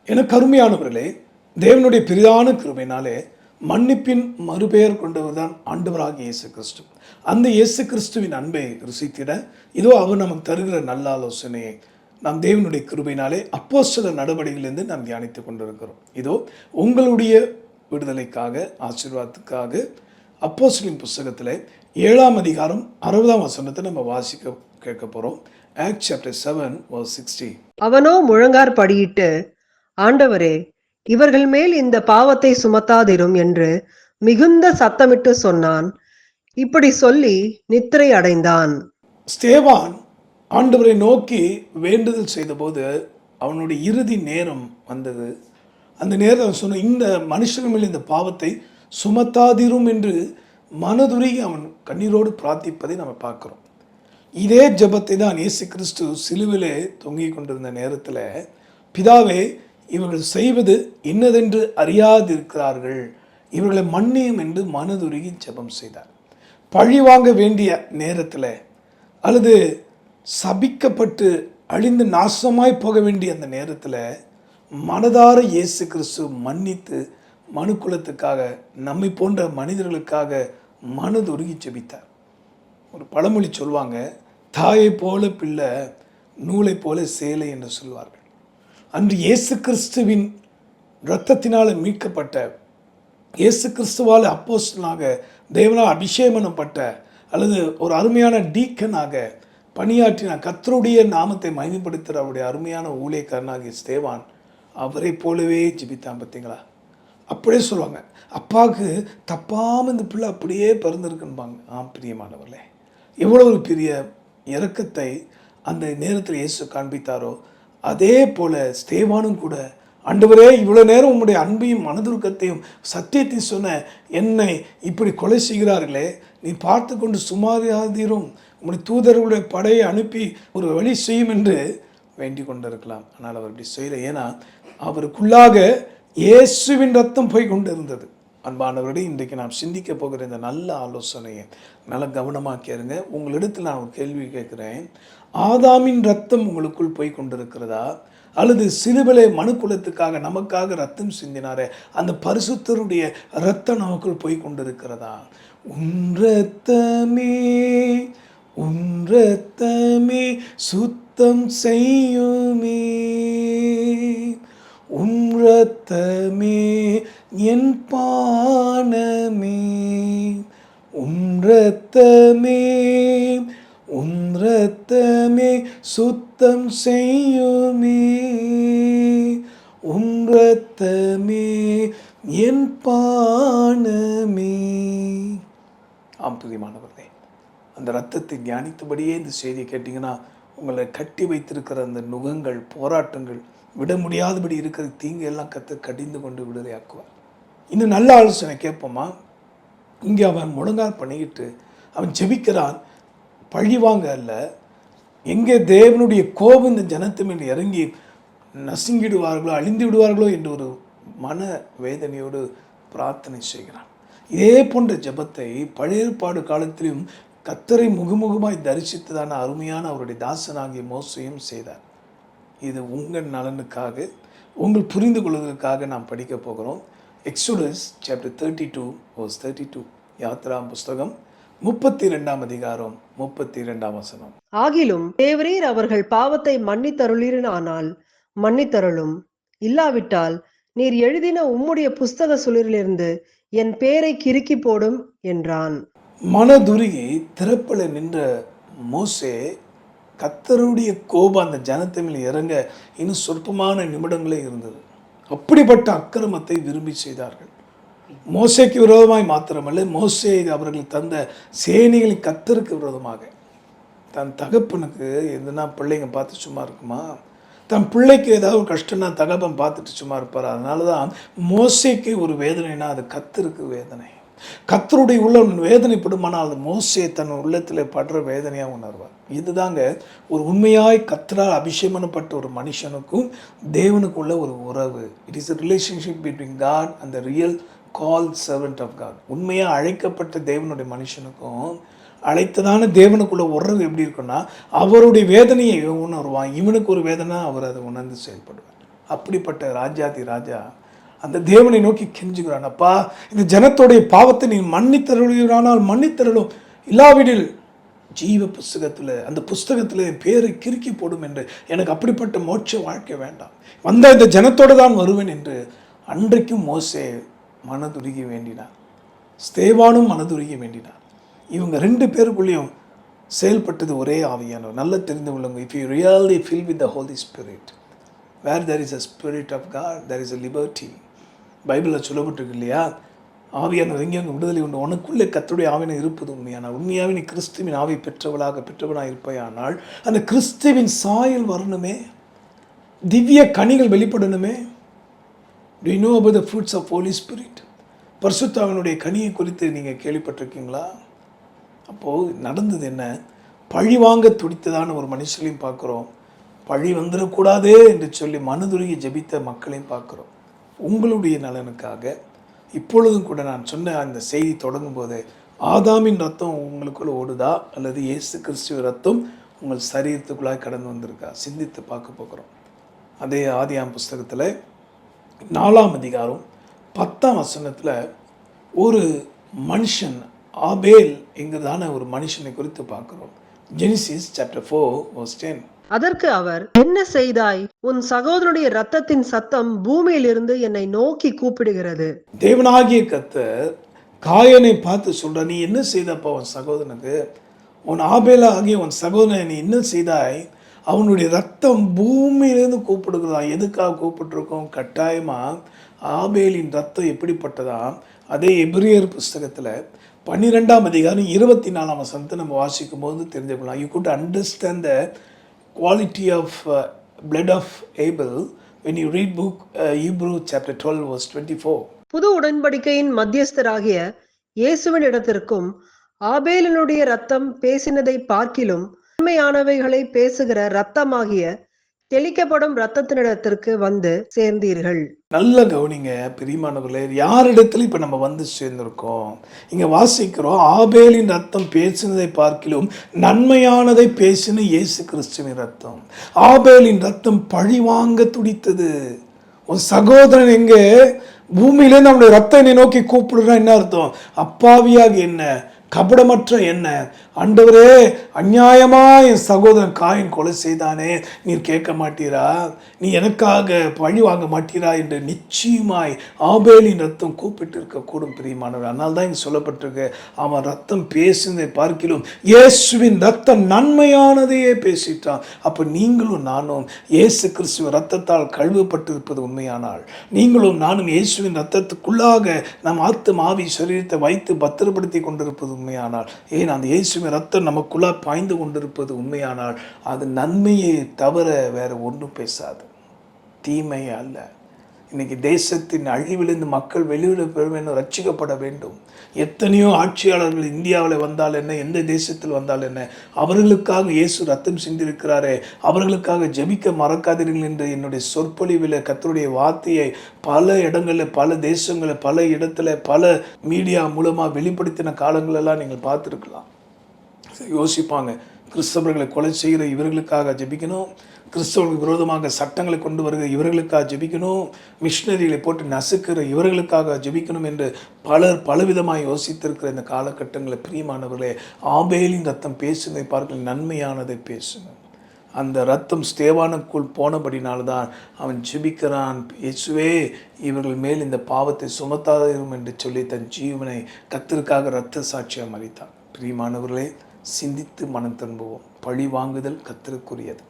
எனக்கு அருமையானவர்களே, தேவனுடைய பெரிதான கிருபையினாலே மன்னிப்பின் மறுபெயர் கொண்டவர் தான் ஆண்டவராகிய இயேசு கிறிஸ்து. அந்த இயேசு கிறிஸ்துவின் அன்பை ருசித்திட இதோ அவர் நமக்கு தருகிற நல்ல ஆலோசனையை நாம் தேவனுடைய கிருபையினாலே அப்போஸ்தலர் நடவடிக்கையிலிருந்து நாம் தியானித்துக் கொண்டிருக்கிறோம். இதோ உங்களுடைய விடுதலைக்காக, ஆசீர்வாதத்துக்காக அப்போஸ்தலரின் புஸ்தகத்தில் 7ஆம் அதிகாரம் 60ஆம் வசனத்தை நம்ம வாசிக்க கேட்க போகிறோம். Acts chapter 7 verse 60. அவனோ முழங்கார் படியிட்டு, ஆண்டவரே, இவர்கள் மேல் இந்த பாவத்தை சுமத்தாதிரும் என்று மிகுந்த சத்தமிட்டு சொன்னான். இப்படி சொல்லி நித்திரை அடைந்தான். ஸ்தேவான் ஆண்டவரை நோக்கி வேண்டுதல் செய்தபோது அவனுடைய இறுதி நேரம் வந்தது. அந்த நேரம் அவன் சொன்ன, இந்த மனுஷன் மேல் இந்த பாவத்தை சுமத்தாதிரும் என்று மனதுருகி அவன் கண்ணீரோடு பிரார்த்திப்பதை நம்ம பார்க்குறோம். இதே ஜெபத்தை தான் இயேசு கிறிஸ்து சிலுவிலே தொங்கிக் கொண்டிருந்த நேரத்தில், பிதாவே, இவர்கள் செய்வது இன்னதென்று அறியாதிருக்கிறார்கள், இவர்களை மன்னியும் என்று மனதுருகி ஜெபம் செய்தார். பழி வாங்க வேண்டிய நேரத்தில் அல்லது சபிக்கப்பட்டு அழிந்து நாசமாய் போக வேண்டிய அந்த நேரத்தில் மனதார இயேசு கிறிஸ்து மன்னித்து மனுக்குலத்துக்காக, நம்மை போன்ற மனிதர்களுக்காக மனதுருகி ஜெபித்தார். ஒரு பழமொழி சொல்லுவாங்க, தாயை போல பிள்ளை, நூலை போல சேலை என்று சொல்வார்கள். அன்று இயேசு கிறிஸ்துவின் இரத்தத்தினால் மீட்கப்பட்ட, இயேசு கிறிஸ்துவால் அப்போஸ்தலனாக தேவனால் அபிஷேகப்பட்ட அல்லது ஒரு அருமையான டீக்கனாக பணியாற்றின கர்த்தருடைய நாமத்தை மகிமைப்படுத்துகிற அவருடைய அருமையான ஊழியக்காரனாகிய ஸ்தேவான் அவரை போலவே ஜெபித்தான். பார்த்தீங்களா? அப்படியே சொல்லுவாங்க, அப்பாவுக்கு தப்பாமல் இந்த பிள்ளை அப்படியே பிறந்திருக்குன்பாங்க. பிரியமானவர்களே, எவ்வளோ ஒரு பெரிய இரக்கத்தை அந்த நேரத்தில் இயேசு காண்பித்தாரோ, அதே போல ஸ்தேவானும் கூட, ஆண்டவரே, இவ்வளோ நேரம் உங்களுடைய அன்பையும் மனதுருக்கத்தையும் சத்தியத்தையும் சொன்ன என்னை இப்படி கொலை செய்கிறார்களே, நீ பார்த்து கொண்டு சுமாராதீரும், உங்களுடைய தூதர்களுடைய படையை அனுப்பி ஒரு வழி செய்யும் என்று வேண்டிக் கொண்டிருக்கலாம். ஆனால் அவர் இப்படி செய்யலை. ஏன்னா அவருக்குள்ளாக இயேசுவின் ரத்தம் போய் கொண்டு இருந்தது. அன்பானவர்களே, இன்றைக்கு நாம் சிந்திக்க போகிற இந்த நல்ல ஆலோசனையை நல்ல கவனமாக்கிருங்க. உங்களிடத்தில் நான் ஒரு கேள்வி கேட்குறேன். ஆதாமின் ரத்தம் உங்களுக்குள் போய் கொண்டிருக்கிறதா, அல்லது சிலுவிலே மனுக்குலத்துக்காக நமக்காக ரத்தம் சிந்தினாரே அந்த பரிசுத்தருடைய ரத்தம் நமக்குள் போய் கொண்டிருக்கிறதா? உன் ரத்தமே சுத்தம் செய்யுமே, உன் ரத்தமே என் பானமே, உன் ரத்தமே சுத்தம் செய்யுமே, உன் ரத்தமே என் பானமே. பிரியமானவர்களே, அந்த ரத்தத்தை தியானித்தபடியே இந்த செய்தியை கேட்டிங்கன்னா உங்களை கட்டி வைத்திருக்கிற அந்த நுகங்கள், போராட்டங்கள், விட முடியாதபடி இருக்கிற தீங்கு எல்லாம் கடிந்து கொண்டு விடுதலையாக்குவார். இன்னும் நல்ல ஆலோசனை கேட்போமா? இங்கே அவன் முழங்கால் பண்ணிக்கிட்டு அவன் ஜெபிக்கிறான். பழிவாங்க அல்ல, எங்கே தேவனுடைய கோபம் இந்த ஜனத்து மேல் இறங்கி நசுங்கிடுவார்களோ, அழிந்து விடுவார்களோ என்று ஒரு மன வேதனையோடு பிரார்த்தனை செய்கிறான். இதே போன்ற ஜெபத்தை பழைய ஏற்பாடு காலத்திலும் கர்த்தரை முகமுகமாய் தரிசித்ததான அருமையான அவருடைய தாசனாகிய மோசேயும் செய்தார். இது உங்கள் நலனுக்காக, உங்கள் புரிந்து கொள்வதற்காக நாம் படிக்க போகிறோம். எக்ஸோடஸ் சாப்டர் 32 verse 32, யாத்ரா புஸ்தகம் 32ஆம் அதிகாரம் 32ஆம் வசனம். ஆகிலும் தேவரீர் அவர்கள் பாவத்தை மன்னித்தருளீரானால் மன்னித்தருளும், இல்லாவிட்டால் நீர் எழுதின உம்முடைய புஸ்தக சுளிரிலிருந்து என் பேரை கிறுக்கி போடும் என்றான். மனதுருகி திறப்பல நின்ற மோசே கர்த்தருடைய கோபம் அந்த ஜனத்தை மேல் இறங்க இன்னும் சொற்பமான நிமிடங்களே இருந்தது. அப்படிப்பட்ட அக்கிரமத்தை விரும்பி செய்தார்கள். மோசேக்கு விரோதமாய் மாத்திரமல்ல, மோசே அவர்கள் தந்த சேனைகளின் கர்த்தருக்கு விரோதமாக. தன் தகப்பனுக்கு எதுனா பிள்ளைங்க பார்த்து சும்மா இருக்குமா? தன் பிள்ளைக்கு ஏதாவது ஒரு கஷ்டம்னா தகப்பன் பார்த்துட்டு சும்மா இருப்பார். அதனால தான் மோசேக்கு ஒரு வேதனைனா அது கர்த்தருக்கு வேதனை. கர்த்தருடைய உள்ளம் வேதனைப்படுமானால் அது மோசே தன் உள்ளத்தில் படுற வேதனையாக உணர்வார். இதுதாங்க ஒரு உண்மையாய் கர்த்தரால் அபிஷேகப்பட்ட ஒரு மனுஷனுக்கும் தேவனுக்குள்ள ஒரு உறவு. It is a relationship between God and the real called servant of God. உண்மையாக அழைக்கப்பட்ட தேவனுடைய மனுஷனுக்கும் அழைத்ததான தேவனுக்குள்ள உறவு எப்படி இருக்குன்னா, அவருடைய வேதனையை உணர்வான். இவனுக்கு ஒரு வேதனை, அவர் அதை உணர்ந்து செயல்படுவார். அப்படிப்பட்ட ராஜாதி ராஜா அந்த தேவனை நோக்கி கெஞ்சுகிறான், அப்பா இந்த ஜனத்தோடைய பாவத்தை நீ மன்னித்தருளானால் மன்னித்தருளும், இல்லாவிடில் ஜீவ புஸ்தகத்தில் அந்த புஸ்தகத்தில் என் பேரை கிறுக்கி போடும் என்று, எனக்கு அப்படிப்பட்ட மோட்ச வாழ்க்கை வேண்டாம், வந்த இந்த ஜனத்தோடு தான் வருவேன் என்று அன்றைக்கும் மோசே மனதுருகி வேண்டினார், ஸ்தேவானும் மனதுருகி வேண்டினார். இவங்க 2 பேருக்குள்ளேயும் செயல்பட்டது ஒரே ஆவியானவர். நல்லா தெரிந்து கொள்ளுங்க, if you really fill with the holy spirit, where there is a spirit of God there is a liberty. பைபிளில் சொல்லப்பட்டிருக்கு இல்லையா, ஆவியானவர் எங்கே அங்கே விடுதலை உண்டு, உனக்குள்ளே கர்த்தருடைய ஆவியானவர் இருப்பது உண்மையானால், உண்மையாகவே நீ கிறிஸ்துவின் ஆவி பெற்றவனாக இருப்பாயானால் அந்த கிறிஸ்துவின் சாயல் வரணுமே, திவ்ய கனிகள் வெளிப்படணுமே. Do you know about the fruits of Holy Spirit? பரிசுத்தாவினுடைய கனியை குறித்து நீங்கள் கேள்விப்பட்டிருக்கீங்களா? அப்போது நடந்தது என்ன, பழி வாங்க துடித்ததான ஒரு மனுஷனையும் பார்க்குறோம், பழி வந்துடக்கூடாதே என்று சொல்லி மனதுருகி ஜெபித்த மக்களையும் பார்க்குறோம். உங்களுடைய நலனுக்காக இப்பொழுதும் கூட நான் சொன்ன அந்த செய்தி தொடங்கும் போது, ஆதாமின் ரத்தம் உங்களுக்குள்ள ஓடுதா அல்லது இயேசு கிறிஸ்துவ ரத்தம் உங்கள் சரீரத்துக்குள்ளாக கடந்து வந்திருக்கா, சிந்தித்து பார்க்க போகிறோம். அதே ஆதியாம் புஸ்தகத்தில் 4ஆம் அதிகாரம் 10ஆம் வசனத்தில் ஒரு மனுஷன் ஆபேல் என்கிறதான ஒரு மனுஷனை குறித்து பார்க்கிறோம். Genesis chapter 4:10. அதற்கு அவர், என்ன செய்தாய்? உன் சகோதரனுடைய இரத்தத்தின் சத்தம் பூமியிலிருந்து என்னை நோக்கி கூப்பிடுகிறது. தேவனாகிய கர்த்தர் காயனை பார்த்து சொல்ற, நீ என்ன செய்தப்பா உன் சகோதரனுக்கு, உன் ஆபேலாகிய உன் சகோதரனை நீ என்ன செய்தாய்? அவனுடைய ரத்தம் பூமியிலிருந்து கூப்பிடுகிறதா. எதுக்காக கூப்பிட்டுருக்கோம்? கட்டாயமாக ஆபேலின் ரத்தம் எப்படிப்பட்டதா, அதே எபிரேயர் புஸ்தகத்தில் 12ஆம் அதிகாரம் 24ஆம் வசனத்தை நம்ம வாசிக்கும் போது தெரிஞ்சுக்கலாம். You good understand the quality of blood of Abel when you read book Hebrew chapter 12 verse 24. புது உடன்படிக்கையின் மத்தியஸ்தராகிய இயேசுவின் இடத்திற்கும் ஆபேலினுடைய ரத்தம் பேசினதை பார்க்கிலும் உண்மையானவைகளை பேசுகிற ரத்தமாகிய தெளிக்கப்படும் ரத்தத்தினிடத்திற்கு வந்து சேர்ந்தீர்கள். நல்ல கவனிங்க பிரியமானவர்களே, யாரிடத்துல இப்ப நம்ம வந்து சேர்ந்திருக்கோம்? இங்க வாசிக்கிறோம், ஆபேலின் ரத்தம் பேசினதை பார்க்கிலும் நன்மையானதை பேசின இயேசு கிறிஸ்துவின் ரத்தம். ஆபேலின் ரத்தம் பழி வாங்க துடித்தது. உன் சகோதரன் எங்கே? பூமியிலேருந்து அவனுடைய ரத்தம் என்னை நோக்கி கூப்பிடுறான். என்ன அர்த்தம்? அப்பாவியாக என்ன, கபடமற்ற என்ன, ஆண்டவரே அநியாயமா என் சகோதரன் காயின் கொலை செய்தானே, நீர் கேட்க மாட்டீரா? நீ எனக்காக பழி வாங்க மாட்டீரா என்று நிச்சயமாய் ஆபேலின் ரத்தம் கூப்பிட்டு இருக்கக்கூடும் பிரியமானவர். அதனால தான் இங்கே சொல்லப்பட்டிருக்கு, அவன் ரத்தம் பேசினதை பார்க்கிலும் இயேசுவின் ரத்தம் நன்மையானதையே பேசிட்டான். அப்போ நீங்களும் நானும் இயேசு கிறிஸ்துவ ரத்தத்தால் கழுவப்பட்டிருப்பது உண்மையானால், நீங்களும் நானும் இயேசுவின் ரத்தத்துக்குள்ளாக நம் ஆத்தும ஆவி சரீரத்தை வைத்து பத்திரப்படுத்தி கொண்டிருப்பது உண்மையானால், ஏன் அந்த இயேசுவின் ரத்தம் நமக்குள்ளா பாய்ந்து கொண்டிருப்பது உண்மையானால், அது நன்மையை தவிர வேற ஒன்றும் பேசாது, தீமை அல்ல. இன்னைக்கு தேசத்தின் அழிவிலிருந்து மக்கள் வெளியிட பெற வேண்டும், ரட்சிக்கப்பட வேண்டும். எத்தனையோ ஆட்சியாளர்கள் இந்தியாவில் வந்தால் என்ன, எந்த தேசத்தில் வந்தால் என்ன, அவர்களுக்காக இயேசு ரத்தம் சிந்திருக்கிறாரே, அவர்களுக்காக ஜெபிக்க மறக்காதீர்கள் என்று என்னுடைய சொற்பொழிவில் கர்த்தருடைய வார்த்தையை பல இடங்களில், பல தேசங்களில், பல இடத்துல, பல மீடியா மூலமாக வெளிப்படுத்தின காலங்களெல்லாம் நீங்கள் பார்த்துருக்கலாம். யோசிப்பாங்க, கிறிஸ்தவர்களை கொலை செய்கிற இவர்களுக்காக ஜெபிக்கணும், கிறிஸ்தவர்களுக்கு விரோதமாக சட்டங்களை கொண்டு வருகிற இவர்களுக்காக ஜெபிக்கணும், மிஷினரிகளை போட்டு நசுக்கிற இவர்களுக்காக ஜெபிக்கணும் என்று பலர் பலவிதமாக யோசித்திருக்கிற இந்த காலகட்டங்களில் பிரியமானவர்களே, ஆபேலின் ரத்தம் பேசுவதை பார்க்க நன்மையானதை பேசுங்க. அந்த ரத்தம் ஸ்தேவானுக்குள் போனபடினால்தான் அவன் ஜெபிக்கிறான், இயேசுவே இவர்கள் மேல் இந்த பாவத்தை சுமத்தாதீரும் என்று சொல்லி தன் ஜீவனை கர்த்தருக்காக இரத்த சாட்சியாக மறித்தான். பிரியமானவர்களே, சிந்தித்து மனம் திரும்புவோம். பழி வாங்குதல் கர்த்தருக்குரியது.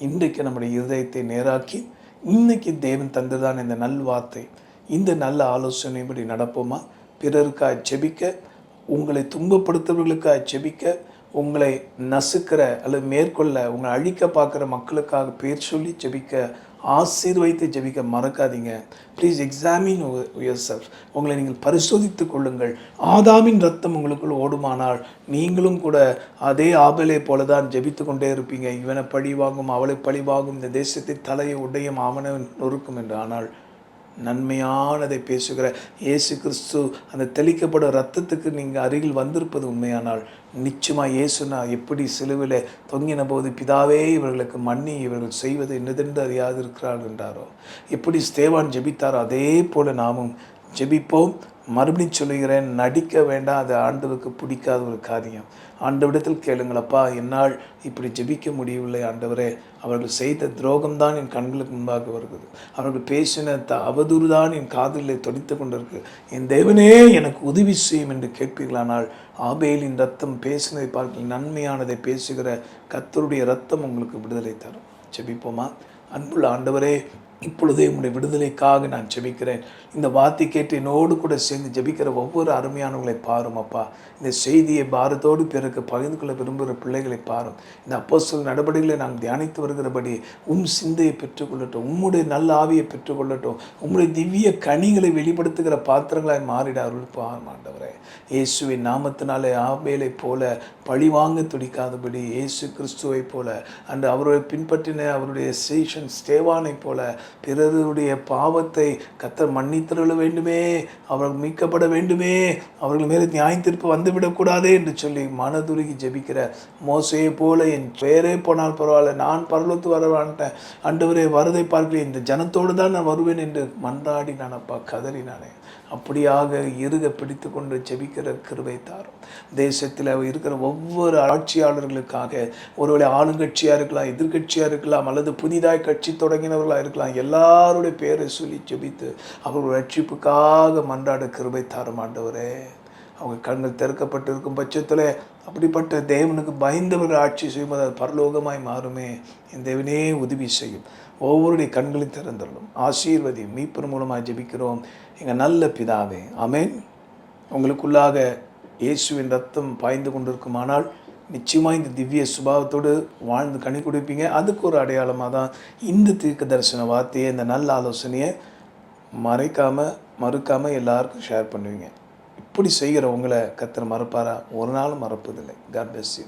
இன்றைக்கு நம்முடைய இருதயத்தை நேராக்கி, இன்னைக்கு தேவன் தந்ததான இந்த நல் வார்த்தை, இந்த நல்ல ஆலோசனைப்படி நடப்போமா? பிறருக்காக ஜெபிக்க, உங்களை துன்பப்படுத்துவர்களுக்காக ஜெபிக்க, உங்களை நசுக்கிற அல்லது மேற்கொள்ள உங்களை அழிக்க பார்க்குற மக்களுக்காக பேர் சொல்லி ஜெபிக்க, ஆசீர்வைத்து ஜெபிக்க மறக்காதீங்க. Please examine your self. உங்களை நீங்கள் பரிசோதித்து கொள்ளுங்கள். ஆதாமின் ரத்தம் உங்களுக்குள் ஓடுமானால் நீங்களும் கூட அதே ஆபேலை போல தான் ஜெபித்து கொண்டே இருப்பீங்க. இவனை பழி வாங்கும், அவளை பழி வாங்கும், இந்த தேசத்தை தலையை உடையும், அவனை நொறுக்கும் என்று. ஆனால் நன்மையானதை பேசுகிற இயேசு கிறிஸ்து அந்த தெளிக்கப்படும் இரத்தத்துக்கு நீங்கள் அருகில் வந்திருப்பது உண்மையானால் நிச்சயமாக இயேசுனா எப்படி சிலுவிலே தொங்கின போது பிதாவே இவர்களுக்கு மன்னி இவர்கள் செய்வது என்னதென்று அறியாது இருக்கிறார்கள் என்றாரோ, எப்படி ஸ்தேவான் ஜெபித்தாரோ அதே போல நாமும் ஜெபிப்போம். மறுபடியும் சொல்லுகிறேன், நடிக்க வேண்டாம். அது ஆண்டவருக்கு பிடிக்காத ஒரு காரியம். ஆண்டவரிடத்தில் கேளுங்களப்பா, என்னால் இப்படி ஜெபிக்க முடியவில்லை ஆண்டவரே, அவர்கள் செய்த துரோகம்தான் என் கண்களுக்கு முன்பாக வருகிறது, அவர்கள் பேசின அவதூறு தான் என் காதுகளை தொனித்து கொண்டிருக்கு, என் தேவனே எனக்கு உதவி செய்யும் என்று கேட்பீர்களானால் ஆபேலின் ரத்தம் பேசினதை பார்க்க நன்மையானதை பேசுகிற கர்த்தருடைய ரத்தம் உங்களுக்கு விடுதலை தரும். ஜெபிப்போமா? அன்புள்ள ஆண்டவரே, இப்பொழுதே உங்களுடைய விடுதலைக்காக நான் ஜெபிக்கிறேன். இந்த வார்த்தை கேட்டு என்னோடு கூட சேர்ந்து ஜெபிக்கிற ஒவ்வொரு அருமையானவர்களை பாரும் அப்பா. இந்த செய்தியை பாரத்தோடு பிறகு பகிர்ந்து கொள்ள விரும்புகிற பிள்ளைகளை பாரும். இந்த அப்போஸ்தலர் நடவடிக்கைகளை நாம் தியானித்து வருகிறபடி சிந்தையை பெற்றுக்கொள்ளட்டும், உம்முடைய நல்ல ஆவியை பெற்றுக்கொள்ளட்டும், உம்முடைய திவ்ய கனிகளை வெளிப்படுத்துகிற பாத்திரங்களாய் மாறிட அருள் பாரும் ஆண்டவரே. இயேசுவின் நாமத்தினாலே ஆபேலை போல பழிவாங்க துடிக்காதபடி இயேசு கிறிஸ்துவை போல அன்று அவருடைய பின்பற்றின அவருடைய சீஷன் ஸ்தேவானை போல பிறருடைய பாவத்தை கர்த்தர் மன்னித்தருள வேண்டுமே, அவர்கள் மீட்கப்பட வேண்டுமே, அவர்கள் மேலே நியாய தீர்ப்பு வந்துவிடக்கூடாதே என்று சொல்லி மனதுருகி ஜெபிக்கிற மோசையை போல என் பெயரே போனால் பரவாயில்ல, நான் பரலோகத்து வரவான்ட்டேன் ஆண்டவரே, வரதை பார்க்கிறேன், இந்த ஜனத்தோடு தான் நான் வருவேன் என்று மன்றாடி நான் அப்பா கதறினானே, அப்படியாக இறுக பிடித்து கொண்டு ஜெபிக்கிற கிருபை தாரும். தேசத்தில் இருக்கிற ஒவ்வொரு ஆட்சியாளர்களுக்காக, ஒருவேளை ஆளுங்கட்சியாக இருக்கலாம், எதிர்கட்சியாக இருக்கலாம், அல்லது புதிதாய் கட்சி தொடங்கினவர்களாக இருக்கலாம், எல்லாருடைய பேரை சொல்லி ஜெபித்து அவர்கள் ரட்சிப்புக்காக மன்றாட கிருபை தாரும் ஆண்டவரே. அவங்க கண்கள் திறக்கப்பட்டிருக்கும் பட்சத்தில் அப்படிப்பட்ட தேவனுக்கு பயந்தவர்கள் ஆட்சி செய்யும்போது அது பரலோகமாய் மாறுமே. என் தேவனே உதவி செய்யும். ஒவ்வொருடைய கண்களையும் திறந்துள்ளோம். ஆசீர்வதி மீட்பர் மூலமாக ஜெபிக்கிறோம் எங்கள் நல்ல பிதாவே, ஆமென். உங்களுக்குள்ளாக இயேசுவின் ரத்தம் பாய்ந்து கொண்டிருக்குமானால் நிச்சயமாக இந்த திவ்ய சுபாவத்தோடு வாழ்ந்து கனி கொடுப்பீங்க. அதுக்கு ஒரு அடையாளமாக தான் இந்த தீர்க்க தரிசன வார்த்தையை, இந்த நல்ல ஆலோசனையை மறுக்காமல் எல்லாருக்கும் ஷேர் பண்ணுவீங்க. இப்படி செய்கிற உங்களை கர்த்தர் மறப்பாரா? ஒரு நாளும் மறப்பதில்லை. God bless you.